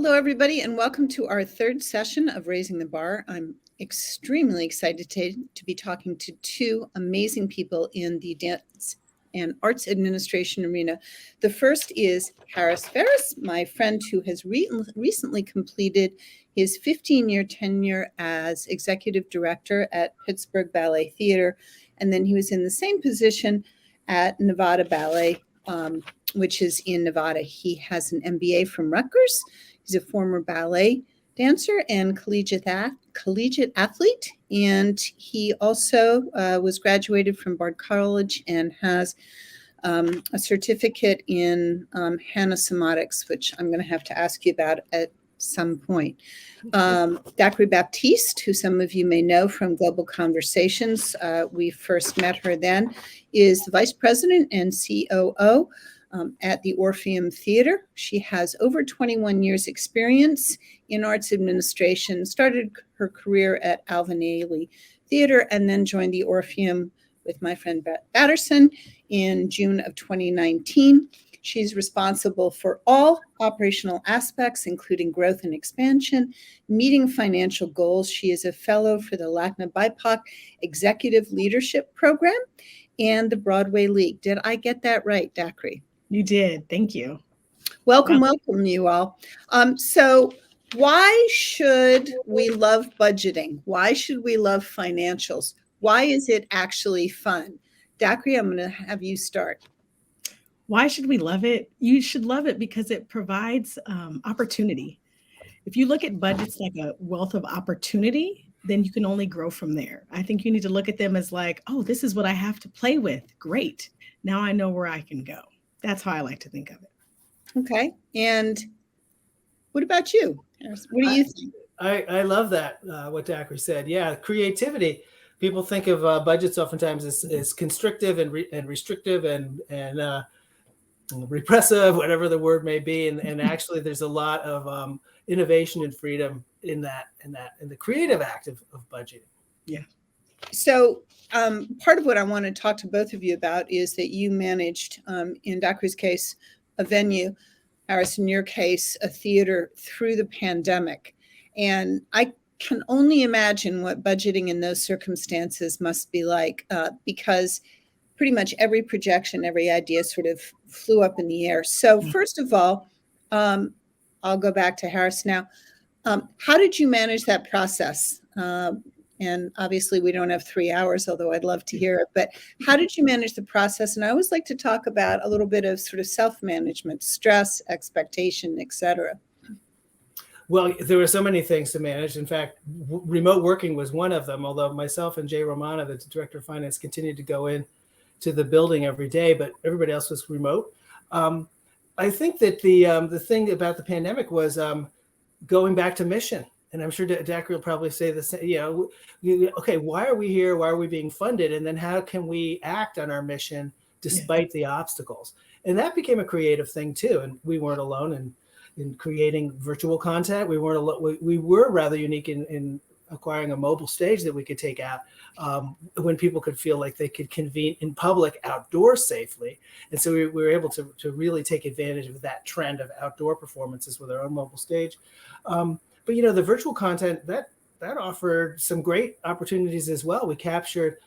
Hello, everybody, and welcome to our third session of Raising the Bar. I'm extremely excited to be talking to two amazing people in the dance and arts administration arena. The first is Ferris, my friend who has recently completed his 15-year tenure as executive director at Pittsburgh Ballet Theater, and then he was in the same position at Nevada Ballet, which is in Nevada. He has an MBA from Rutgers. He's a former ballet dancer and collegiate athlete, and he also was graduated from Barre College and has a certificate in Somatics, which I'm going to have to ask you about at some point. Dacquiri Baptiste, who some of you may know from Global Conversations, we first met her then, is the Vice President and COO at the Orpheum Theater. She has over 21 years experience in arts administration, started her career at Alvin Ailey Theater, and then joined the Orpheum with my friend Patterson in June of 2019. She's responsible for all operational aspects, including growth and expansion, meeting financial goals. She is a fellow for the LACNA BIPOC Executive Leadership Program and the Broadway League. Did I get that right, Dacquiri? You did. Thank you. Welcome you all. So why should we love budgeting? Why should we love financials? Why is it actually fun? Dacquiri, I'm going to have you start. Why should we love it? You should love it because it provides opportunity. If you look at budgets like a wealth of opportunity, then you can only grow from there. I think you need to look at them as like, oh, this is what I have to play with. Great. Now I know where I can go. That's how I like to think of it. Okay. And what about you? What do you think? I love that, what Dacquiri said. Yeah, creativity. People think of budgets oftentimes as constrictive and restrictive and repressive, whatever the word may be. And actually, there's a lot of innovation and freedom in the creative act of budgeting. Yeah. So part of what I want to talk to both of you about is that you managed, in Dacquiri's case, a venue, Harris, in your case, a theater through the pandemic. And I can only imagine what budgeting in those circumstances must be like, because pretty much every projection, every idea sort of flew up in the air. So first of all, I'll go back to Harris now. How did you manage that process? And obviously we don't have 3 hours, although I'd love to hear it, but how did you manage the process? And I always like to talk about a little bit of sort of self-management, stress, expectation, et cetera. Well, there were so many things to manage. In fact, remote working was one of them, although myself and Jay Romana, the director of finance, continued to go in to the building every day, but everybody else was remote. I think that the thing about the pandemic was going back to mission. And I'm sure Dacquiri will probably say the same, okay, why are we here? Why are we being funded? And then how can we act on our mission despite the obstacles? And that became a creative thing too. And we weren't alone in creating virtual content. We were rather unique in acquiring a mobile stage that we could take out when people could feel like they could convene in public outdoors safely. And so we were able to really take advantage of that trend of outdoor performances with our own mobile stage. But the virtual content that offered some great opportunities as well. We captured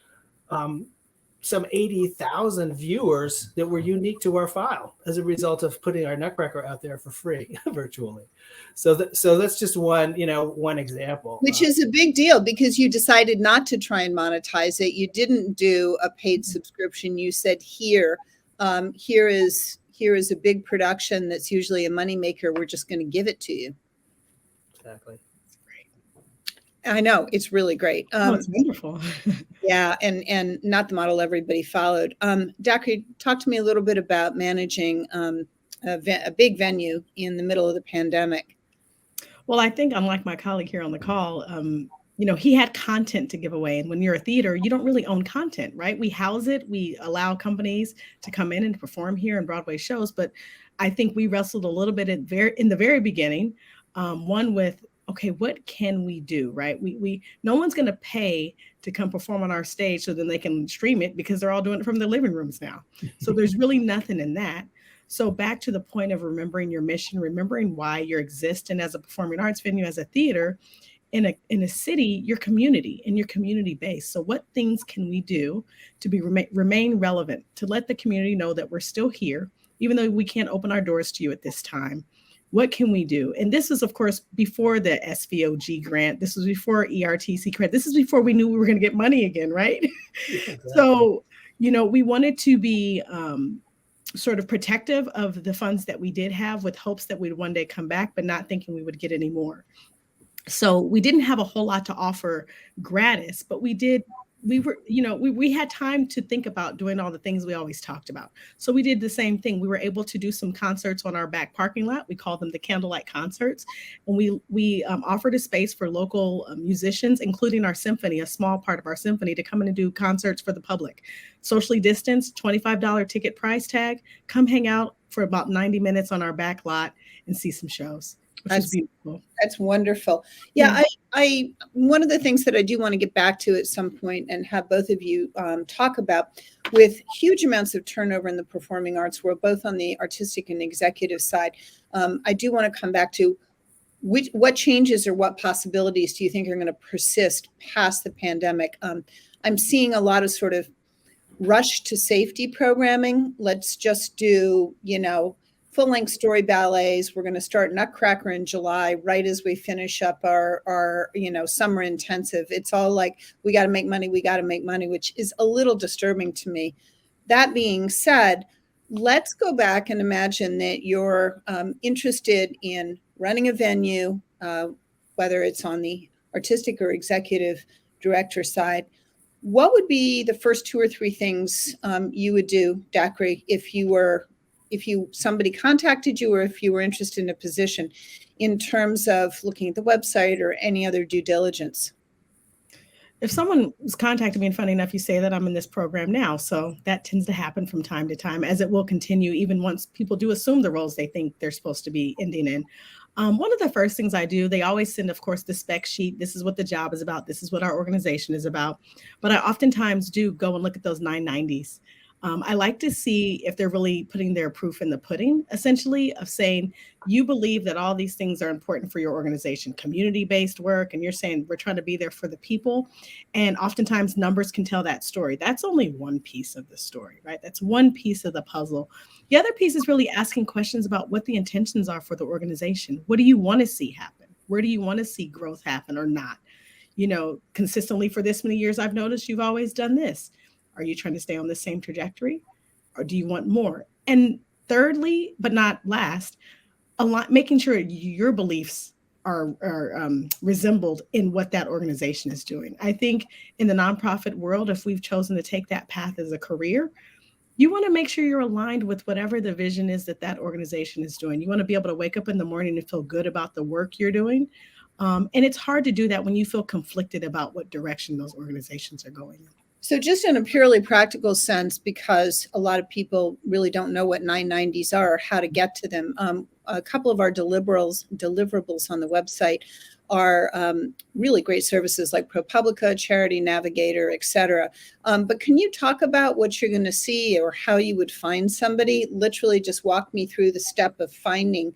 some 80,000 viewers that were unique to our file as a result of putting our Nutcracker out there for free virtually. So that's just one example. Which is a big deal because you decided not to try and monetize it. You didn't do a paid subscription. You said here is a big production that's usually a moneymaker. We're just going to give it to you. Exactly. I know, it's really great. It's wonderful. Yeah, and not the model everybody followed. Dacquiri, talk to me a little bit about managing a big venue in the middle of the pandemic. Well, I think unlike my colleague here on the call, he had content to give away. And when you're a theater, you don't really own content, right? We house it. We allow companies to come in and perform here in Broadway shows. But I think we wrestled a little bit in the very beginning, one with, okay, what can we do, right? We no one's going to pay to come perform on our stage so then they can stream it because they're all doing it from their living rooms now. So there's really nothing in that. So back to the point of remembering your mission, remembering why you're existing as a performing arts venue, as a theater, in a city, your community and your community base. So what things can we do to remain relevant, to let the community know that we're still here, even though we can't open our doors to you at this time? What can we do? And this is, of course, before the SVOG grant. This was before ERTC grant. This is before we knew we were going to get money again, right? Exactly. So, we wanted to be sort of protective of the funds that we did have, with hopes that we'd one day come back, but not thinking we would get any more. So we didn't have a whole lot to offer gratis, but we had time to think about doing all the things we always talked about. So we did the same thing. We were able to do some concerts on our back parking lot. We called them the candlelight concerts. And we offered a space for local musicians, including our symphony, a small part of our symphony, to come in and do concerts for the public. Socially distanced, $25 ticket price tag. Come hang out for about 90 minutes on our back lot and see some shows. Which is beautiful. That's wonderful. Yeah, I one of the things that I do want to get back to at some point and have both of you talk about, with huge amounts of turnover in the performing arts world, both on the artistic and executive side, I do want to come back to what changes or what possibilities do you think are going to persist past the pandemic? I'm seeing a lot of sort of rush to safety programming. Let's just do, full-length story ballets. We're going to start Nutcracker in July, right as we finish up our summer intensive. It's all like, we got to make money, which is a little disturbing to me. That being said, let's go back and imagine that you're interested in running a venue, whether it's on the artistic or executive director side. What would be the first 2 or 3 things you would do, Dacquiri, if somebody contacted you, or if you were interested in a position, in terms of looking at the website or any other due diligence? If someone was contacting me, and funny enough, you say that I'm in this program now, so that tends to happen from time to time, as it will continue even once people do assume the roles they think they're supposed to be ending in. One of the first things I do, they always send, of course, the spec sheet. This is what the job is about. This is what our organization is about. But I oftentimes do go and look at those 990s. I like to see if they're really putting their proof in the pudding, essentially, of saying, you believe that all these things are important for your organization, community-based work, and you're saying we're trying to be there for the people. And oftentimes numbers can tell that story. That's only one piece of the story, right? That's one piece of the puzzle. The other piece is really asking questions about what the intentions are for the organization. What do you want to see happen? Where do you want to see growth happen or not? Consistently for this many years, I've noticed you've always done this. Are you trying to stay on the same trajectory, or do you want more? And thirdly, but not last, making sure your beliefs are resembled in what that organization is doing. I think in the nonprofit world, if we've chosen to take that path as a career, you want to make sure you're aligned with whatever the vision is that organization is doing. You want to be able to wake up in the morning and feel good about the work you're doing. And it's hard to do that when you feel conflicted about what direction those organizations are going in. So just in a purely practical sense, because a lot of people really don't know what 990s are, or how to get to them, a couple of our deliverables on the website are really great services like ProPublica, Charity Navigator, et cetera. But can you talk about what you're going to see or how you would find somebody? Literally just walk me through the step of finding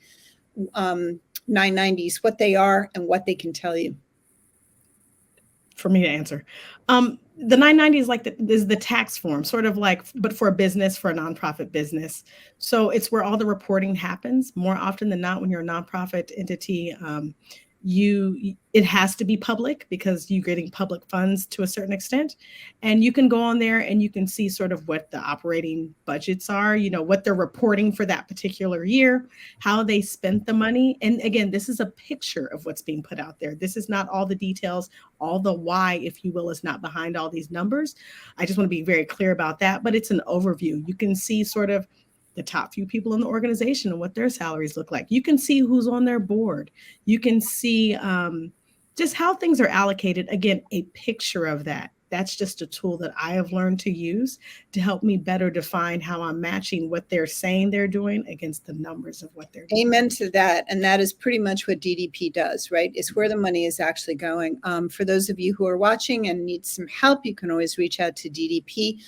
990s, what they are and what they can tell you. For me to answer. The 990 is the tax form, sort of like, but for a business, for a nonprofit business. So it's where all the reporting happens. More often than not, when you're a nonprofit entity, it has to be public because you're getting public funds to a certain extent. And you can go on there and you can see sort of what the operating budgets are, what they're reporting for that particular year, how they spent the money. And again, this is a picture of what's being put out there. This is not all the details, all the why, if you will, is not behind all these numbers. I just want to be very clear about that, but it's an overview. You can see sort of the top few people in the organization and what their salaries look like. You can see who's on their board. You can see just how things are allocated. Again, a picture of that. that's just a tool that I have learned to use to help me better define how I'm matching what they're saying they're doing against the numbers of what they're doing. Amen to that. And that is pretty much what DDP does, right? It's where the money is actually going. For those of you who are watching and need some help, you can always reach out to DDP.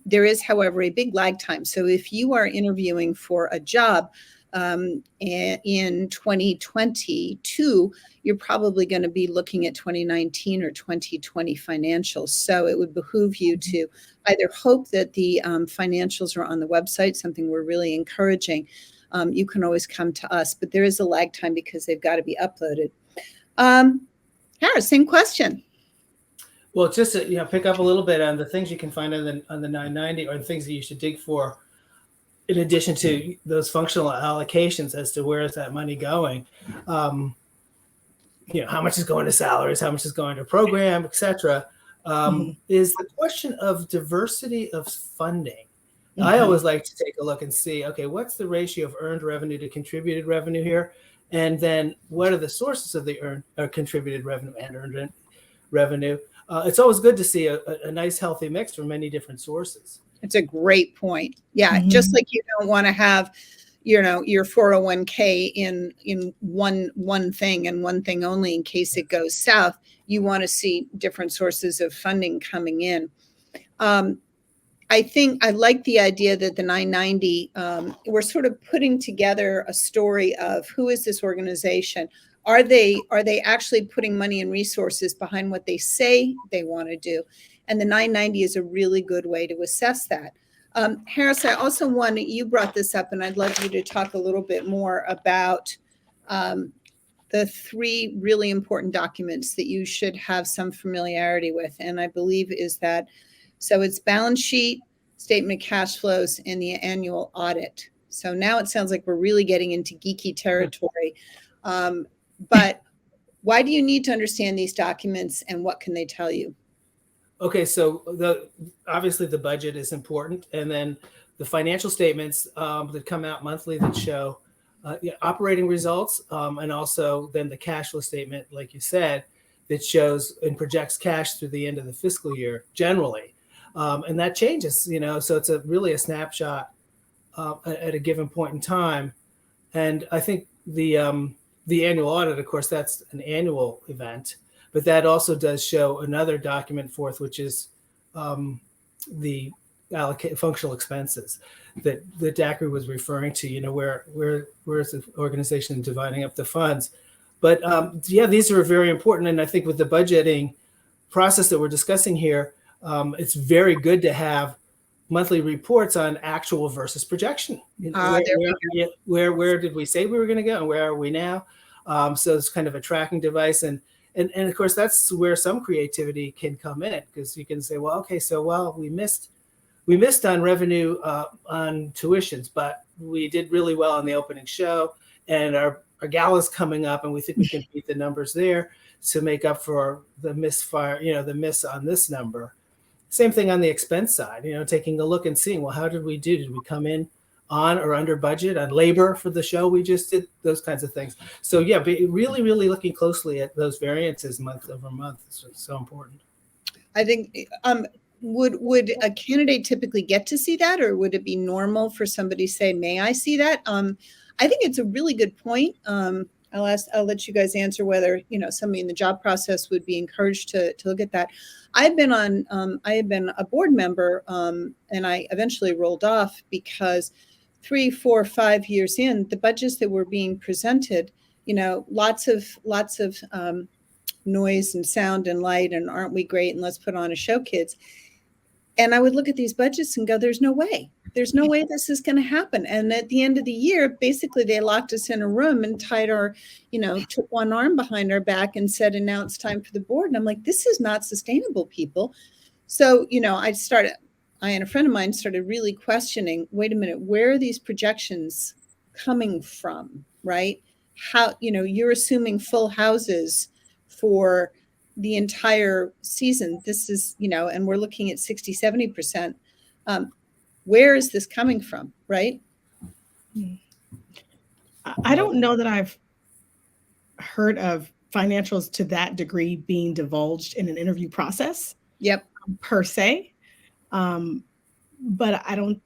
There is, however, a big lag time. So if you are interviewing for a job in 2022, you're probably going to be looking at 2019 or 2020 financials. So it would behoove you to either hope that the financials are on the website, something we're really encouraging. You can always come to us, but there is a lag time because they've got to be uploaded. Harris, same question. Well, just to pick up a little bit on the things you can find on the 990, or the things that you should dig for, in addition to those functional allocations as to where is that money going. How much is going to salaries, how much is going to program, et cetera, is the question of diversity of funding. I always like to take a look and see, okay, what's the ratio of earned revenue to contributed revenue here? And then what are the sources of the earned or contributed revenue and earned revenue? It's always good to see a nice, healthy mix from many different sources. It's a great point. Yeah, just like you don't want to have, your 401k in one thing and one thing only in case it goes south. You want to see different sources of funding coming in. I think I like the idea that the 990, we're sort of putting together a story of who is this organization? Are they actually putting money and resources behind what they say they want to do? And the 990 is a really good way to assess that. Harris, I also you brought this up, and I'd love you to talk a little bit more about the three really important documents that you should have some familiarity with. And I believe is that, so it's balance sheet, statement of cash flows, and the annual audit. So now it sounds like we're really getting into geeky territory. But why do you need to understand these documents, and what can they tell you? Okay, so obviously the budget is important, and then the financial statements that come out monthly that show operating results, and also then the cash flow statement, like you said, that shows and projects cash through the end of the fiscal year generally, and that changes, so it's really a snapshot at a given point in time. And I think the annual audit, of course, that's an annual event. But that also does show another document forth, which is the functional expenses that Dacquiri was referring to. Where is the organization dividing up the funds? But these are very important. And I think with the budgeting process that we're discussing here, it's very good to have monthly reports on actual versus projection. Where did we say we were going to go, and where are we now? So it's kind of a tracking device, and of course that's where some creativity can come in, because you can say, we missed on revenue on tuitions, but we did really well on the opening show, and our gala's coming up, and we think we can beat the numbers there to make up for the the miss on this number. Same thing on the expense side, taking a look and seeing, how did we do? Did we come in on or under budget on labor for the show we just did? Those kinds of things. So be really, really looking closely at those variances month over month. It's so important. I think, would a candidate typically get to see that, or would it be normal for somebody to say, may I see that? I think it's a really good point. I'll let you guys answer whether, somebody in the job process would be encouraged to look at that. I had been a board member, and I eventually rolled off because 3, 4, 5 years in, the budgets that were being presented, lots of noise and sound and light, and aren't we great, and let's put on a show, kids. And I would look at these budgets and go, there's no way this is going to happen. And at the end of the year, basically they locked us in a room and tied our, took one arm behind our back and said, and now it's time for the board. And I'm like, this is not sustainable, people. So, I and a friend of mine started really questioning, wait a minute, where are these projections coming from, right? How, you're assuming full houses for the entire season. This is, and we're looking at 60, 70%. Where is this coming from, right? I don't know that I've heard of financials to that degree being divulged in an interview process. Yep. per se. But I don't,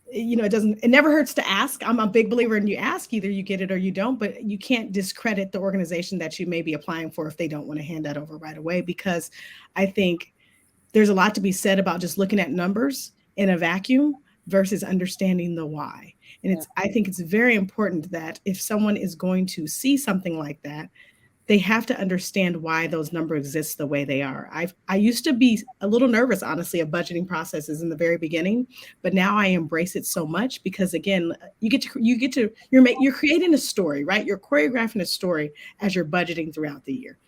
it never hurts to ask. I'm a big believer in you ask, either you get it or you don't, but you can't discredit the organization that you may be applying for if they don't want to hand that over right away, because I think there's a lot to be said about just looking at numbers in a vacuum versus understanding the why. And I think it's very important that if someone is going to see something like that, they have to understand why those numbers exist the way they are. I used to be a little nervous, honestly, of budgeting processes in the very beginning, but now I embrace it so much because, again, you're creating a story, right? You're choreographing a story as you're budgeting throughout the year.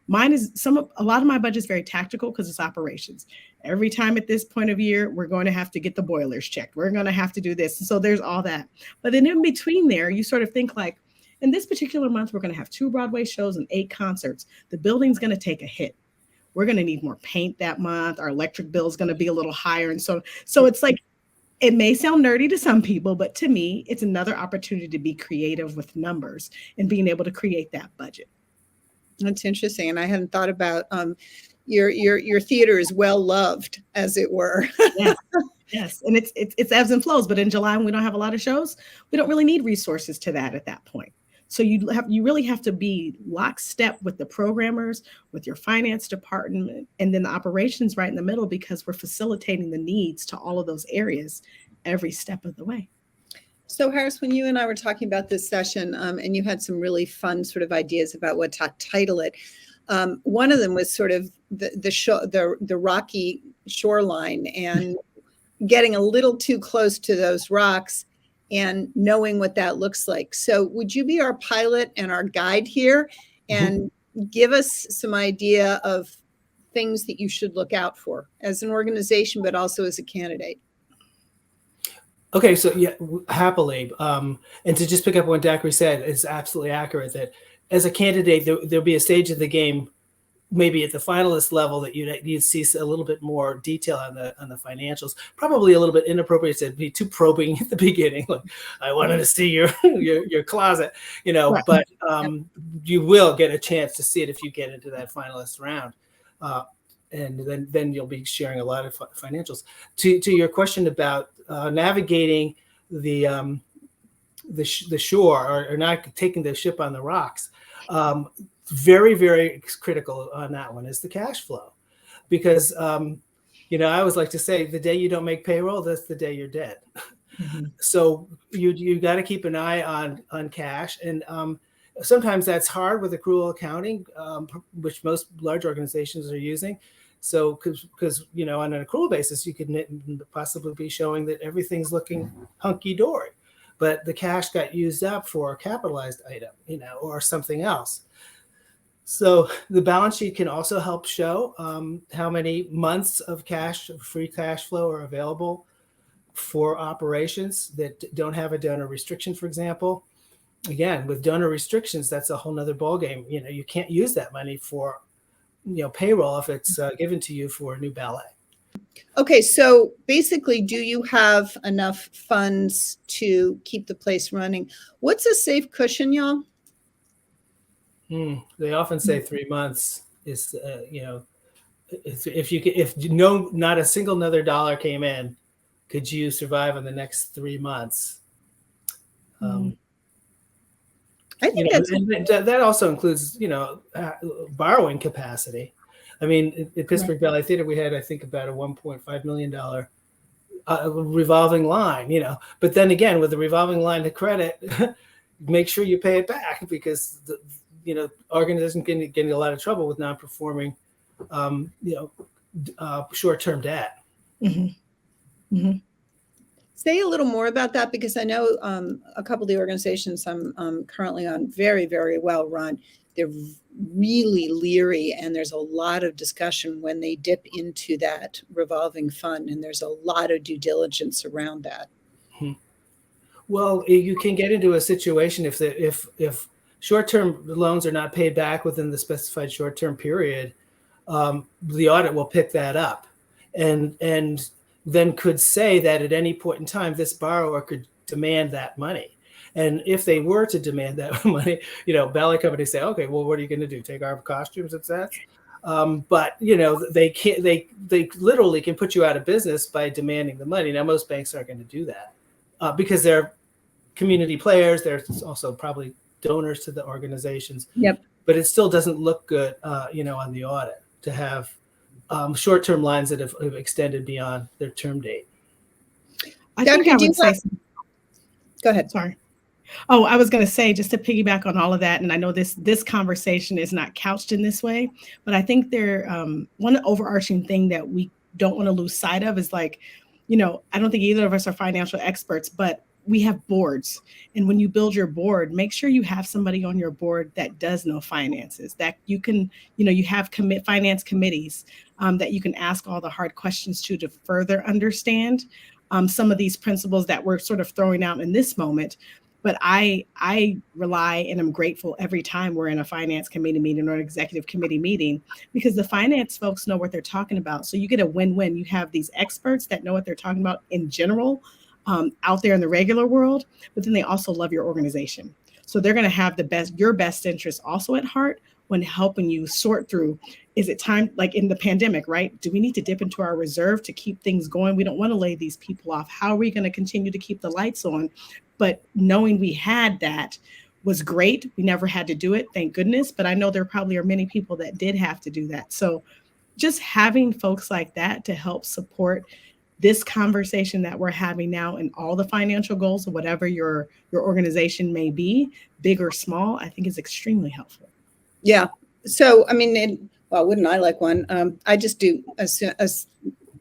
Mine is a lot of my budget is very tactical because it's operations. Every time at this point of year, we're going to have to get the boilers checked. We're going to have to do this. So there's all that. But then in between there, you sort of think like, in this particular month, we're going to have 2 Broadway shows and 8 concerts. The building's going to take a hit. We're going to need more paint that month. Our electric bill is going to be a little higher. And so it's like, it may sound nerdy to some people, but to me, it's another opportunity to be creative with numbers and being able to create that budget. That's interesting. And I hadn't thought about your theater is well loved, as it were. Yes. And it's ebbs and flows. But in July, when we don't have a lot of shows, we don't really need resources to that at that point. So you really have to be lockstep with the programmers, with your finance department, and then the operations right in the middle, because we're facilitating the needs to all of those areas every step of the way. So Harris, when you and I were talking about this session, and you had some really fun sort of ideas about what to title it, one of them was sort of the rocky shoreline and getting a little too close to those rocks and knowing what that looks like. So would you be our pilot and our guide here and give us some idea of things that you should look out for as an organization, but also as a candidate? Okay, so yeah, happily. And to just pick up what Dacquiri said, it's absolutely accurate that as a candidate, there'll be a stage of the game, maybe at the finalist level, that you'd see a little bit more detail on the financials. Probably a little bit inappropriate to be too probing at the beginning. Like, I wanted to see your closet, right. But you will get a chance to see it if you get into that finalist round. And then you'll be sharing a lot of financials. To your question about navigating the shore or not taking the ship on the rocks, very, very critical on that one is the cash flow, because I always like to say the day you don't make payroll, that's the day you're dead. Mm-hmm. So you got to keep an eye on cash, and sometimes that's hard with accrual accounting, which most large organizations are using. So because on an accrual basis, you could possibly be showing that everything's looking hunky-dory, but the cash got used up for a capitalized item, or something else. So the balance sheet can also help show how many months of free cash flow are available for operations that don't have a donor restriction, for example. Again, with donor restrictions, that's a whole nother ballgame. You can't use that money for payroll if it's given to you for a new ballet. Okay, so basically, do you have enough funds to keep the place running? What's a safe cushion, y'all? They often say 3 months is, if not a single another dollar came in, could you survive in the next 3 months? I think that also includes, borrowing capacity. I mean, at Pittsburgh Ballet Theater, we had, I think, about a $1.5 million revolving line, but then again, with the revolving line of credit, make sure you pay it back, because organizations can get in a lot of trouble with non-performing, short-term debt. Mm-hmm. Mm-hmm. Say a little more about that, because I know a couple of the organizations I'm currently on, very, very well run. They're really leery, and there's a lot of discussion when they dip into that revolving fund, and there's a lot of due diligence around that. Well, you can get into a situation if short-term loans are not paid back within the specified short-term period, the audit will pick that up, and then could say that at any point in time, this borrower could demand that money. And if they were to demand that money, ballet companies say, okay, well, what are you going to do? Take our costumes and sets? But they can't. They literally can put you out of business by demanding the money. Now, most banks aren't going to do that because they're community players. They're also probably donors to the organizations. Yep. But it still doesn't look good, on the audit to have short-term lines that have extended beyond their term date. I think I would say. Go ahead. Sorry. Oh, I was going to say, just to piggyback on all of that, and I know this conversation is not couched in this way, but I think one overarching thing that we don't want to lose sight of is I don't think either of us are financial experts, but we have boards. And when you build your board, make sure you have somebody on your board that does know finances, that you can, you have finance committees that you can ask all the hard questions to further understand some of these principles that we're sort of throwing out in this moment. But I rely and I'm grateful every time we're in a finance committee meeting or an executive committee meeting, because the finance folks know what they're talking about. So you get a win-win. You have these experts that know what they're talking about in general out there in the regular world, but then they also love your organization. So they're going to have your best interest also at heart when helping you sort through, is it time, like in the pandemic, right? Do we need to dip into our reserve to keep things going? We don't want to lay these people off. How are we going to continue to keep the lights on? But knowing we had that was great. We never had to do it, thank goodness. But I know there probably are many people that did have to do that. So just having folks like that to help support this conversation that we're having now and all the financial goals of whatever your organization may be, big or small, I think is extremely helpful. Yeah. So, I mean, wouldn't I like one? I just do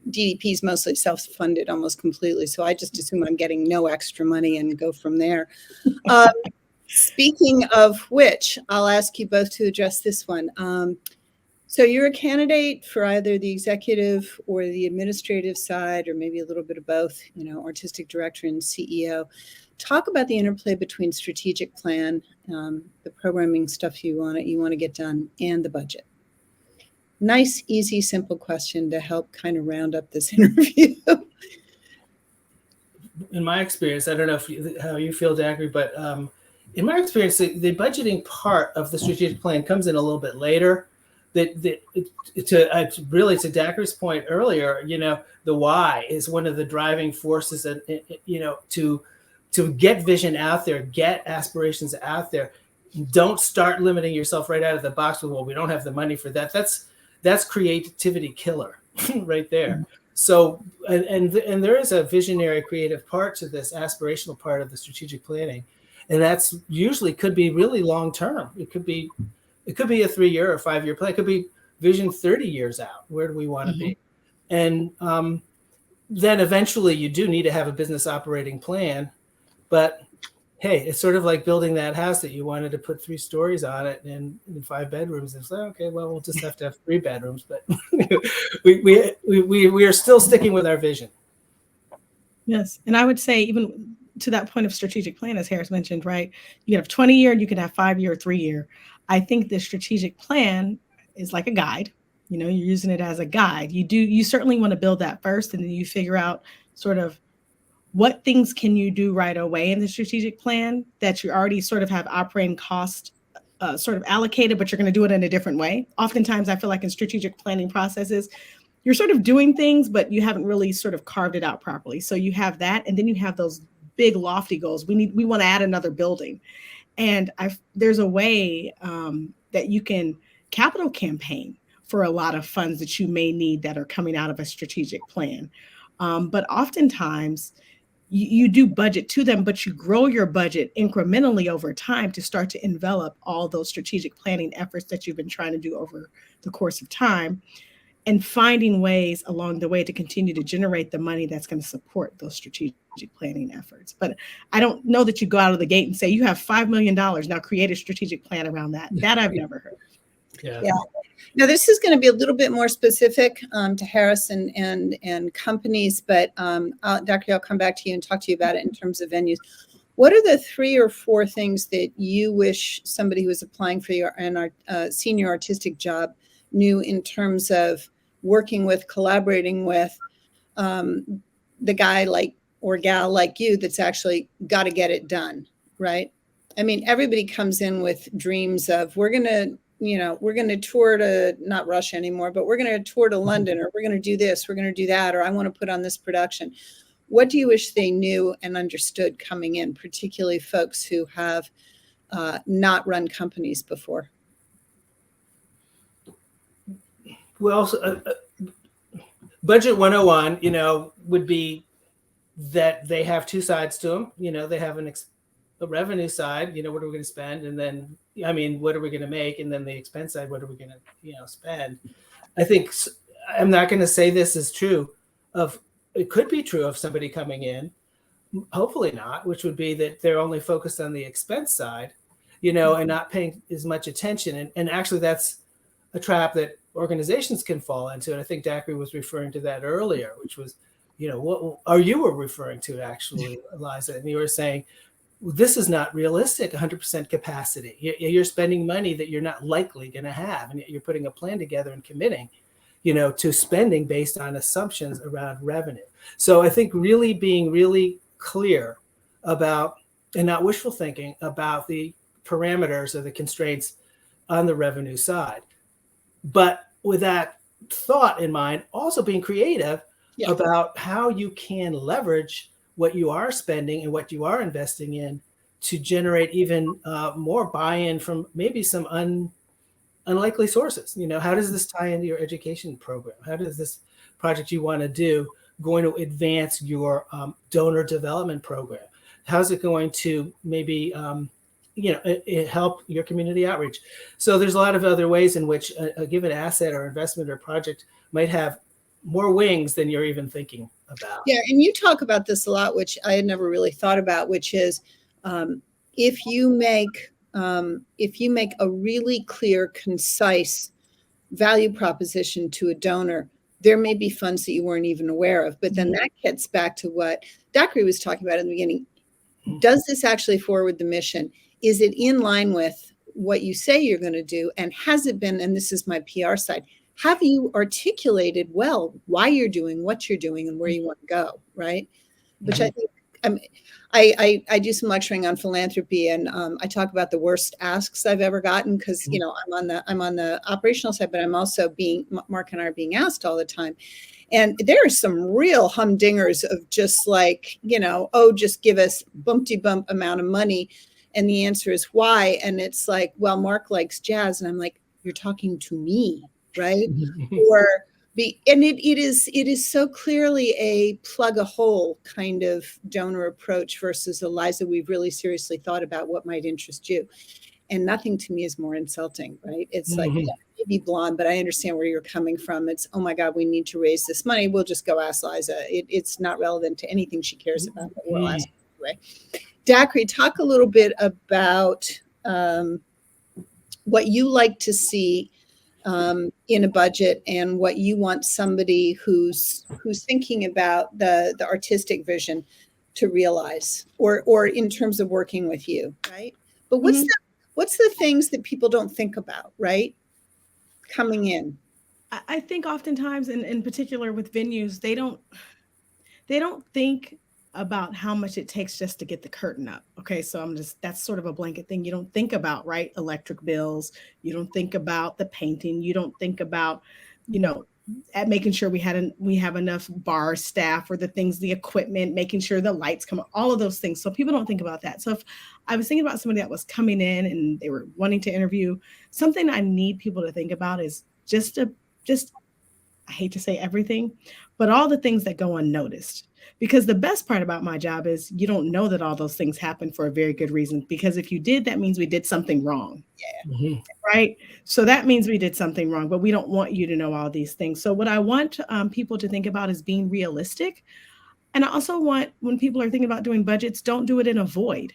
DDP is mostly self-funded almost completely. So I just assume I'm getting no extra money and go from there. Speaking of which, I'll ask you both to address this one. So you're a candidate for either the executive or the administrative side, or maybe a little bit of both, artistic director and CEO. Talk about the interplay between strategic plan, the programming stuff you want to get done, and the budget. Nice, easy, simple question to help kind of round up this interview. In my experience, I don't know how you feel, Dacquiri, but in my experience, the budgeting part of the strategic plan comes in a little bit later. To Dacquiri's point earlier, the why is one of the driving forces, and to get vision out there, get aspirations out there. Don't start limiting yourself right out of the box with, well, we don't have the money for that. That's creativity killer right there. So, and there is a visionary creative part to this aspirational part of the strategic planning. And that's usually could be really long-term. It could be a 3-year or 5-year plan. It could be vision 30 years out. Where do we want to be? And then eventually you do need to have a business operating plan. But hey, it's sort of like building that house that you wanted to put 3 stories on it and 5 bedrooms. It's like, okay, well, we'll just have to have 3 bedrooms. But we are still sticking with our vision. Yes. And I would say, even to that point of strategic plan, as Harris mentioned, right? You can have 20-year and you can have 5-year or 3-year. I think the strategic plan is like a guide. You're using it as a guide. You certainly want to build that first, and then you figure out sort of what things can you do right away in the strategic plan that you already sort of have operating cost sort of allocated, but you're going to do it in a different way. Oftentimes, I feel like in strategic planning processes, you're sort of doing things, but you haven't really sort of carved it out properly. So you have that, and then you have those big lofty goals. We want to add another building. And there's a way that you can capital campaign for a lot of funds that you may need that are coming out of a strategic plan. But oftentimes you do budget to them, but you grow your budget incrementally over time to start to envelop all those strategic planning efforts that you've been trying to do over the course of time, and finding ways along the way to continue to generate the money that's going to support those strategic planning efforts. But I don't know that you go out of the gate and say, you have $5 million, now create a strategic plan around that. That I've never heard. Yeah. Now, this is going to be a little bit more specific to Harris and companies, but Dacquiri, I'll come back to you and talk to you about it in terms of venues. What are the 3 or 4 things that you wish somebody who was applying for your senior artistic job knew in terms of working with, collaborating with the guy or gal like you that's actually got to get it done, right? I mean, everybody comes in with dreams of, we're going to we're going to tour to not Russia anymore, but we're going to tour to London, or we're going to do this, we're going to do that, or I want to put on this production. What do you wish they knew and understood coming in, particularly folks who have not run companies before? Well, budget 101, would be that they have two sides to them. They have a revenue side, what are we going to spend? And then, what are we going to make? And then the expense side, what are we going to, spend? I think I'm not going to say this is true it could be true of somebody coming in, hopefully not, which would be that they're only focused on the expense side, and not paying as much attention. And actually that's a trap that organizations can fall into. And I think Dacquiri was referring to that earlier, which was, what you were referring to actually, Eliza, and you were saying, this is not realistic, 100% capacity. You're spending money that you're not likely going to have. And you're putting a plan together and committing, to spending based on assumptions around revenue. So I think really being really clear about, and not wishful thinking about, the parameters or the constraints on the revenue side. But with that thought in mind, also being creative about how you can leverage what you are spending and what you are investing in to generate even more buy-in from maybe some unlikely sources. How does this tie into your education program? How does this project you want to do going to advance your donor development program? How's it going to maybe it help your community outreach? So there's a lot of other ways in which a given asset or investment or project might have more wings than you're even thinking about. Yeah, and you talk about this a lot, which I had never really thought about, which is if you make a really clear, concise value proposition to a donor, there may be funds that you weren't even aware of. But then that gets back to what Dacquiri was talking about in the beginning. Does this actually forward the mission? Is it in line with what you say you're going to do? And has it been, and this is my PR side, have you articulated well why you're doing what you're doing and where you want to go, right? Which I think, I do some lecturing on philanthropy, and I talk about the worst asks I've ever gotten because I'm on the operational side, but I'm also Mark and I are being asked all the time, and there are some real humdingers of just like just give us bumpty-bump amount of money, and the answer is why, and it's like, well, Mark likes jazz, and I'm like, you're talking to me, right? It is so clearly a plug a hole kind of donor approach versus, Eliza, we've really seriously thought about what might interest you. And nothing to me is more insulting, right? It's like, maybe blonde, but I understand where you're coming from. It's, oh my God, we need to raise this money. We'll just go ask Liza. It's not relevant to anything she cares about, but we'll ask anyway. Dacquiri, talk a little bit about what you like to see in a budget and what you want somebody who's thinking about the artistic vision to realize, or in terms of working with you, right? But what's the things that people don't think about, right? Coming in. I think oftentimes, in particular with venues, they don't think about how much it takes just to get the curtain up. Okay, so that's sort of a blanket thing. You don't think about, right, electric bills. You don't think about the painting. You don't think about, at making sure we have enough bar staff or the equipment, making sure the lights come on, all of those things. So people don't think about that. So if I was thinking about somebody that was coming in and they were wanting to interview, something I need people to think about is just I hate to say everything, but all the things that go unnoticed. Because the best part about my job is you don't know that all those things happen for a very good reason. Because if you did, that means we did something wrong. Yeah. Right. So that means we did something wrong, but we don't want you to know all these things. So what I want people to think about is being realistic. And I also want, when people are thinking about doing budgets, don't do it in a void.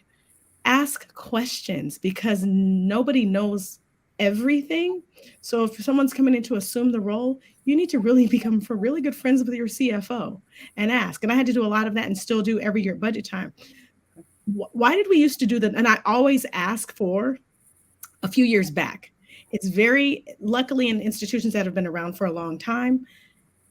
Ask questions, because nobody knows everything. So if someone's coming in to assume the role, you need to really become really good friends with your CFO and ask. And I had to do a lot of that and still do every year at budget time. Why did we used to do that? And I always ask for a few years back. It's luckily in institutions that have been around for a long time,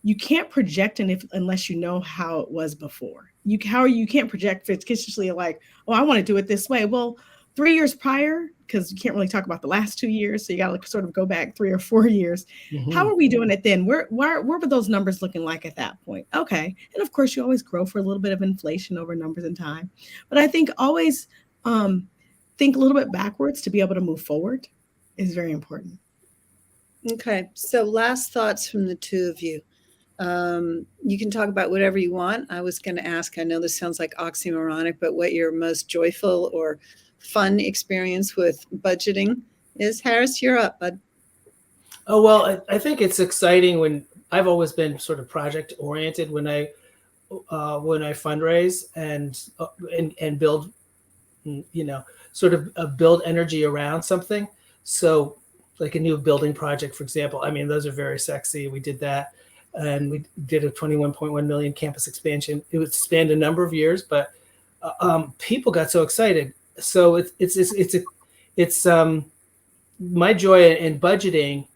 you can't project unless you know how it was before. You can't project fictitiously like, oh, I want to do it this way. Well, 3 years prior, because you can't really talk about the last 2 years, so you got to sort of go back 3 or 4 years. How are we doing it then? Where were those numbers looking like at that point? Okay, and of course you always grow for a little bit of inflation over numbers and time, but I think always think a little bit backwards to be able to move forward is very important. Okay, so last thoughts from the two of you. You can talk about whatever you want. I was going to ask, I know this sounds like oxymoronic, but what your most joyful or fun experience with budgeting is. Harris, you're up, bud. Oh, well, I think it's exciting when I've always been sort of project oriented when I fundraise and build, sort of build energy around something. So like a new building project, for example, I mean, those are very sexy. We did that. And we did a 21.1 million campus expansion. It would span a number of years, but people got so excited. So it's my joy in budgeting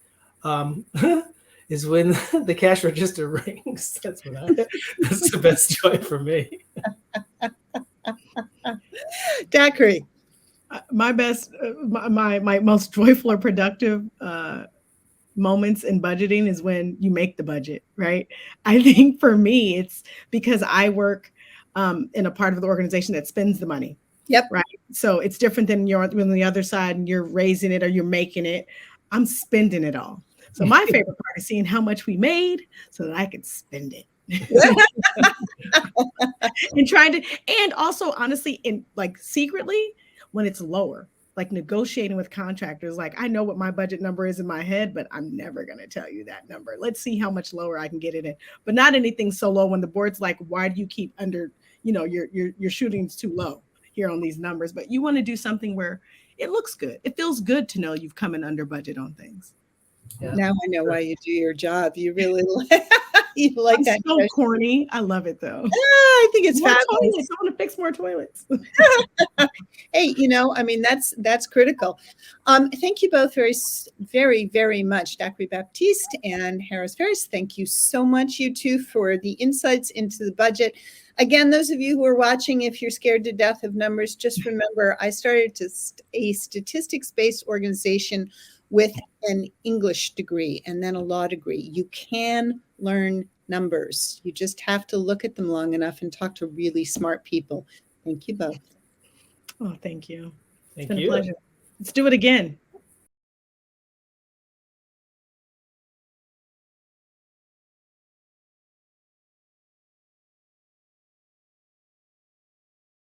is when the cash register rings. That's the best joy for me. Dacquiri. My best, my most joyful or productive moments in budgeting is when you make the budget, right? I think for me, it's because I work in a part of the organization that spends the money. Yep. Right. So it's different than you're on the other side and you're raising it or you're making it. I'm spending it all. So my favorite part is seeing how much we made so that I can spend it. And also honestly, in like secretly when it's lower, like negotiating with contractors, like I know what my budget number is in my head, but I'm never going to tell you that number. Let's see how much lower I can get it in, but not anything so low when the board's like, why do you keep under, your shooting's too low here on these numbers, but you want to do something where it looks good. It feels good to know you've come in under budget on things. Yeah. Now I know why you do your job. You really you like I'm that. so corny. I love it though. I think it's More fabulous. toilets. I want to fix more toilets. Hey, I mean, that's critical. Thank you both very, very, very much, Dacquiri Baptiste and Harris Ferris. Thank you so much, you two, for the insights into the budget. Again, those of you who are watching, if you're scared to death of numbers, just remember I started a statistics-based organization with an English degree and then a law degree. You can learn numbers. You just have to look at them long enough and talk to really smart people. Thank you both. Oh, thank you. Thank It's been you. a pleasure. Let's do it again.